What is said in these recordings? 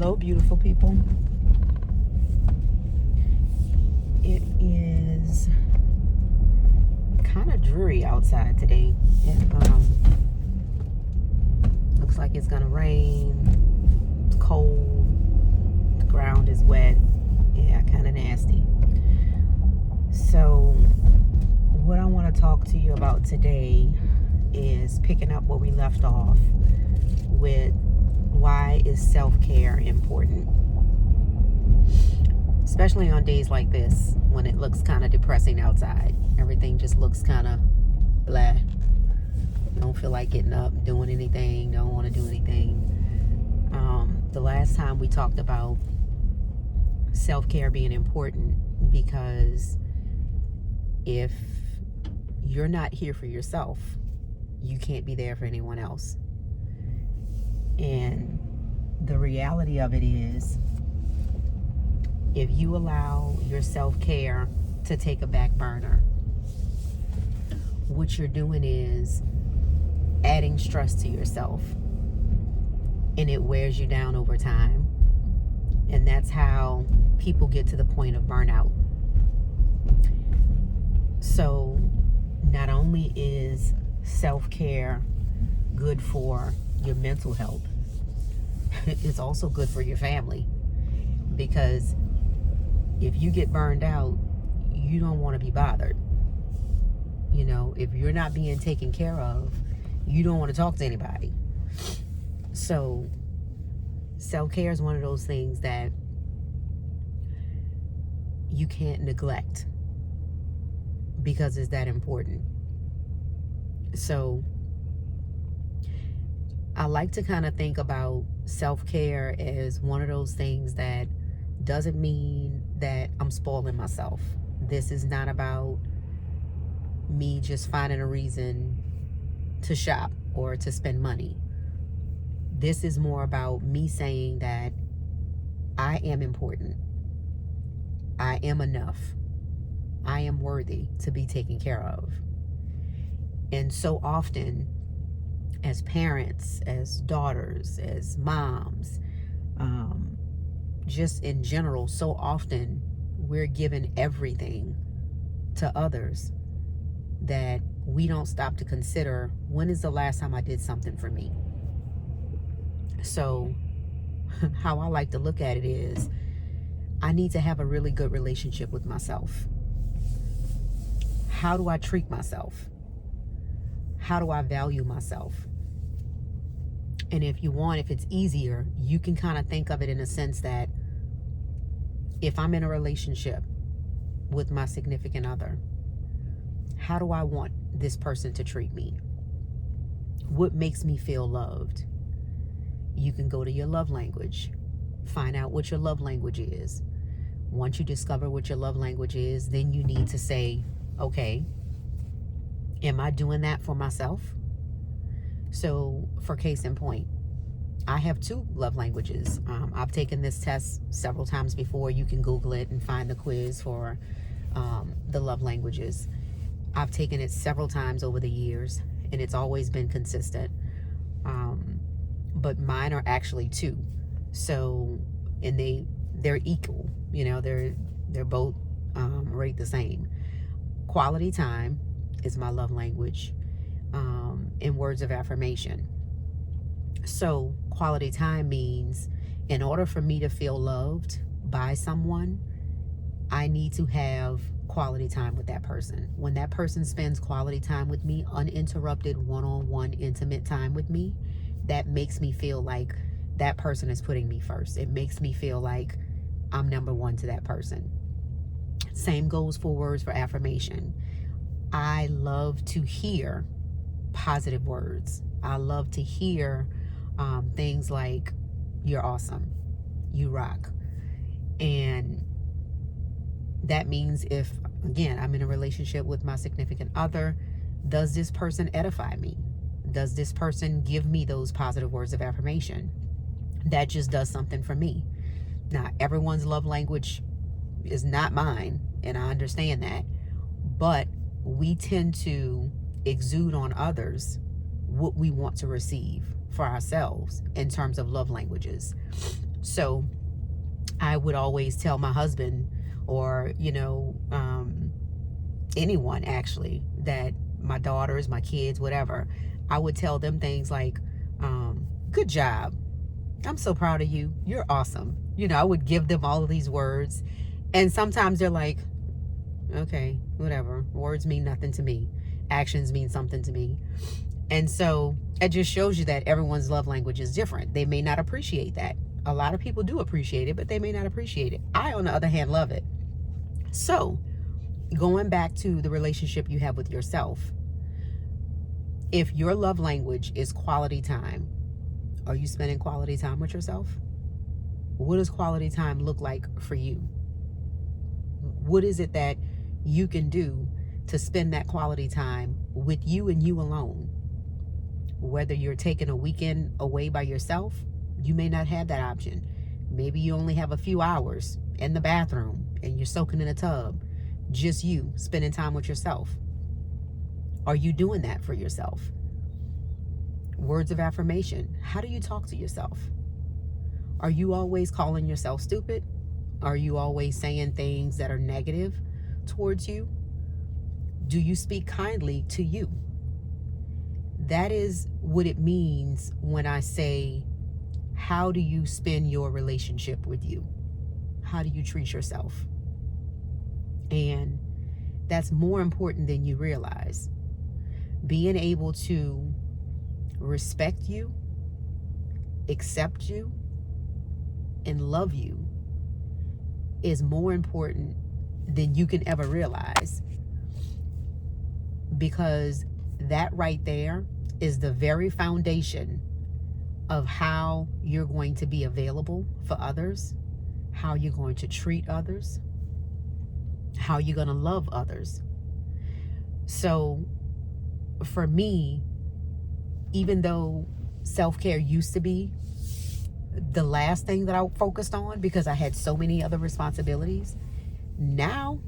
Hello, beautiful people. It is kind of dreary outside today. It looks like it's gonna rain. It's cold. The ground is wet. Yeah, kind of nasty. So, what I want to talk to you about today is picking up where we left off with why is self-care important, especially on days like this when it looks kind of depressing outside. Everything just looks kind of blah. Don't feel like getting up, doing anything, don't want to do anything. The last time we talked about self-care being important because if you're not here for yourself, you can't be there for anyone else. And the reality of it is, if you allow your self-care to take a back burner, what you're doing is adding stress to yourself, and it wears you down over time. And that's how people get to the point of burnout. So not only is self-care good for your mental health, it's also good for your family, because if you get burned out, you don't want to be bothered. You know, if you're not being taken care of, you don't want to talk to anybody. So self-care is one of those things that you can't neglect because it's that important. So I like to kind of think about self-care as one of those things that doesn't mean that I'm spoiling myself. This is not about me just finding a reason to shop or to spend money. This is more about me saying that I am important. I am enough. I am worthy to be taken care of. And so often, as parents, as daughters, as moms, just in general, so often we're given everything to others that we don't stop to consider, when is the last time I did something for me? So how I like to look at it is, I need to have a really good relationship with myself. How do I treat myself? How do I value myself? And if it's easier, you can kind of think of it in a sense that if I'm in a relationship with my significant other, how do I want this person to treat me? What makes me feel loved? You can go to your love language, find out what your love language is. Once you discover what your love language is, then you need to say, okay, am I doing that for myself? So for case in point, I have 2 love languages. I've taken this test several times before. You can Google it and find the quiz for the love languages. I've taken it several times over the years, and it's always been consistent. But mine are actually 2. So, and they're equal. You know, they're both rate the same. Quality time is my love language, in words of affirmation. So quality time means, in order for me to feel loved by someone, I need to have quality time with that person. When that person spends quality time with me, uninterrupted, one-on-one, intimate time with me, that makes me feel like that person is putting me first. It makes me feel like I'm number one to that person. Same goes for words for affirmation. I love to hear positive words. I love to hear things like, you're awesome, you rock. And that means, if, again, I'm in a relationship with my significant other, does this person edify me? Does this person give me those positive words of affirmation? That just does something for me. Now, everyone's love language is not mine, and I understand that. But we tend to exude on others what we want to receive for ourselves in terms of love languages. So I would always tell my husband, or, anyone actually, that my daughters, my kids, whatever, I would tell them things like, good job. I'm so proud of you. You're awesome. I would give them all of these words. And sometimes they're like, okay, whatever. Words mean nothing to me. Actions mean something to me. And so it just shows you that everyone's love language is different. They may not appreciate that. A lot of people do appreciate it, but they may not appreciate it. I, on the other hand, love it. So going back to the relationship you have with yourself, if your love language is quality time, are you spending quality time with yourself? What does quality time look like for you? What is it that you can do to spend that quality time with you and you alone? Whether you're taking a weekend away by yourself, you may not have that option. Maybe you only have a few hours in the bathroom and you're soaking in a tub. Just you spending time with yourself. Are you doing that for yourself? Words of affirmation. How do you talk to yourself? Are you always calling yourself stupid? Are you always saying things that are negative towards you? Do you speak kindly to you? That is what it means when I say, how do you spend your relationship with you? How do you treat yourself? And that's more important than you realize. Being able to respect you, accept you, and love you is more important than you can ever realize. Because that right there is the very foundation of how you're going to be available for others, how you're going to treat others, how you're going to love others. So for me, even though self-care used to be the last thing that I focused on because I had so many other responsibilities, now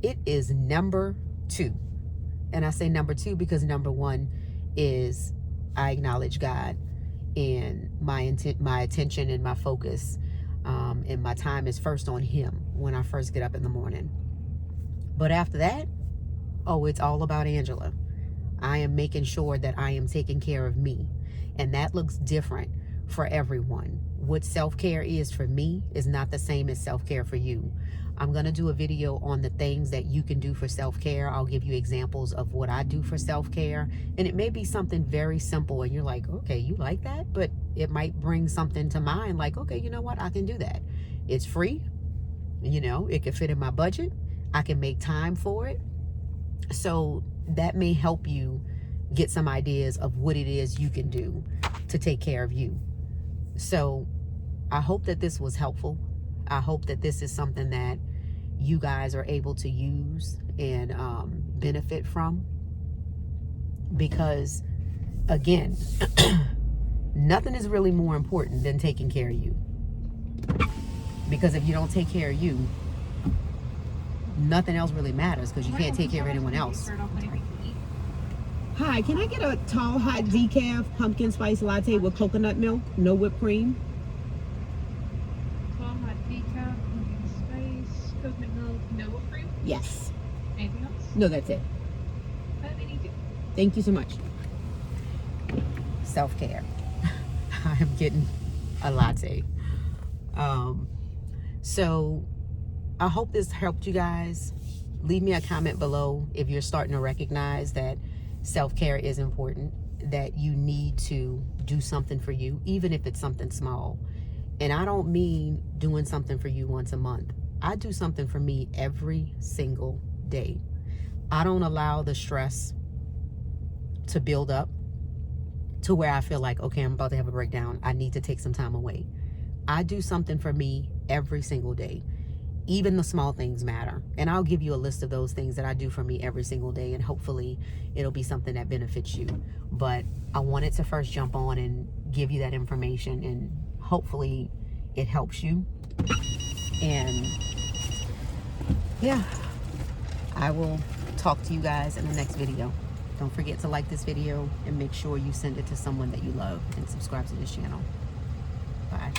it is number 2. And I say number 2 because number 1 is I acknowledge God, and my attention and my focus and my time is first on Him when I first get up in the morning. But after that, it's all about Angela. I am making sure that I am taking care of me. And that looks different for everyone. What self-care is for me is not the same as self-care for you. I'm going to do a video on the things that you can do for self-care. I'll give you examples of what I do for self-care. And it may be something very simple and you're like, okay, you like that? But it might bring something to mind like, okay, you know what? I can do that. It's free. It can fit in my budget. I can make time for it. So that may help you get some ideas of what it is you can do to take care of you. So I hope that this was helpful. I hope that this is something that you guys are able to use and benefit from. Because, again, nothing is really more important than taking care of you. Because if you don't take care of you, nothing else really matters because you can't take care of anyone else. Hi, can I get a tall, hot decaf pumpkin spice latte with coconut milk, no whipped cream? Tall, hot decaf, pumpkin spice, coconut milk, no whipped cream? Yes. Anything else? No, that's it. Thank you so much. Self-care. I'm getting a latte. So I hope this helped you guys. Leave me a comment below if you're starting to recognize that self-care is important, that you need to do something for you, even if it's something small. And I don't mean doing something for you once a month. I do something for me every single day. I don't allow the stress to build up to where I feel like, okay, I'm about to have a breakdown. I need to take some time away. I do something for me every single day. Even the small things matter. And I'll give you a list of those things that I do for me every single day, and hopefully it'll be something that benefits you. But I wanted to first jump on and give you that information, and hopefully it helps you. And yeah, I will talk to you guys in the next video. Don't forget to like this video and make sure you send it to someone that you love, and subscribe to this channel. Bye.